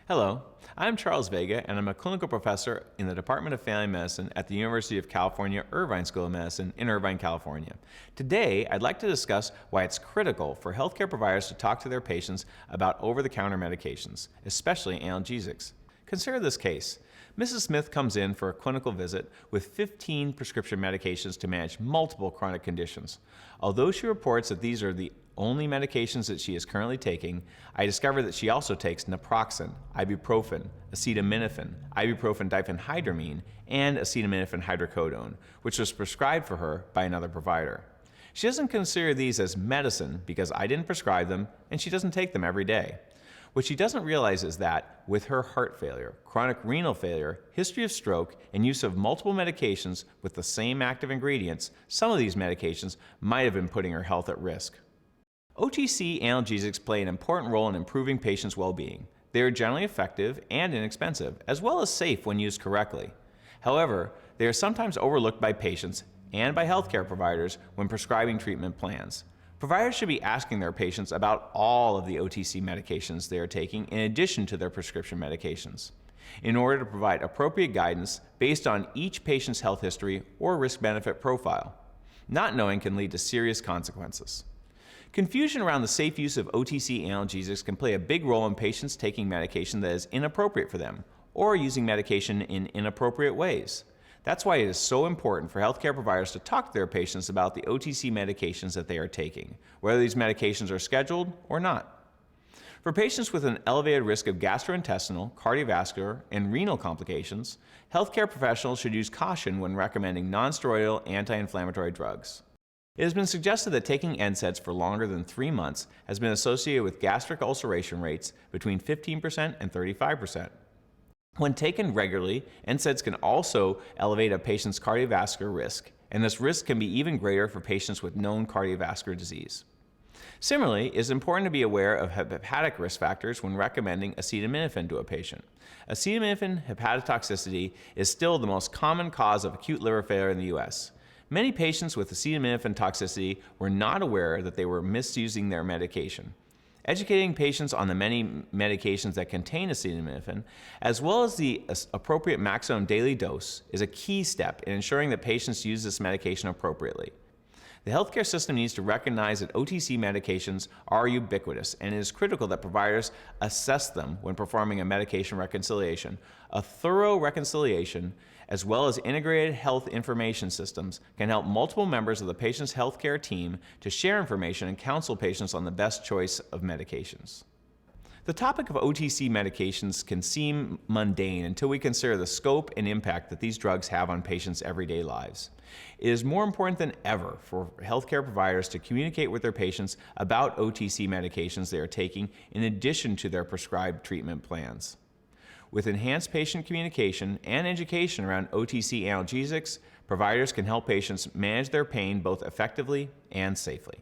Hello, I'm Charles Vega, and I'm a clinical professor in the Department of Family Medicine at the University of California, Irvine School of Medicine in Irvine, California. Today, I'd like to discuss why it's critical for healthcare providers to talk to their patients about over-the-counter medications, especially analgesics. Consider this case. Mrs. Smith comes in for a clinical visit with 15 prescription medications to manage multiple chronic conditions. Although she reports that these are the only medications that she is currently taking, I discovered that she also takes naproxen, ibuprofen, acetaminophen, ibuprofen diphenhydramine, and acetaminophen hydrocodone, which was prescribed for her by another provider. She doesn't consider these as medicine because I didn't prescribe them and she doesn't take them every day. What she doesn't realize is that, with her heart failure, chronic renal failure, history of stroke, and use of multiple medications with the same active ingredients, some of these medications might have been putting her health at risk. OTC analgesics play an important role in improving patients' well-being. They are generally effective and inexpensive, as well as safe when used correctly. However, they are sometimes overlooked by patients and by healthcare providers when prescribing treatment plans. Providers should be asking their patients about all of the OTC medications they are taking in addition to their prescription medications, in order to provide appropriate guidance based on each patient's health history or risk-benefit profile. Not knowing can lead to serious consequences. Confusion around the safe use of OTC analgesics can play a big role in patients taking medication that is inappropriate for them or using medication in inappropriate ways. That's why it is so important for healthcare providers to talk to their patients about the OTC medications that they are taking, whether these medications are scheduled or not. For patients with an elevated risk of gastrointestinal, cardiovascular, and renal complications, healthcare professionals should use caution when recommending non-steroidal anti-inflammatory drugs. It has been suggested that taking NSAIDs for longer than 3 months has been associated with gastric ulceration rates between 15% and 35%. When taken regularly, NSAIDs can also elevate a patient's cardiovascular risk, and this risk can be even greater for patients with known cardiovascular disease. Similarly, it is important to be aware of hepatic risk factors when recommending acetaminophen to a patient. Acetaminophen hepatotoxicity is still the most common cause of acute liver failure in the U.S. Many patients with acetaminophen toxicity were not aware that they were misusing their medication. Educating patients on the many medications that contain acetaminophen, as well as the appropriate maximum daily dose, is a key step in ensuring that patients use this medication appropriately. The healthcare system needs to recognize that OTC medications are ubiquitous, and it is critical that providers assess them when performing a medication reconciliation. A thorough reconciliation, as well as integrated health information systems, can help multiple members of the patient's healthcare team to share information and counsel patients on the best choice of medications. The topic of OTC medications can seem mundane until we consider the scope and impact that these drugs have on patients' everyday lives. It is more important than ever for healthcare providers to communicate with their patients about OTC medications they are taking in addition to their prescribed treatment plans. With enhanced patient communication and education around OTC analgesics, providers can help patients manage their pain both effectively and safely.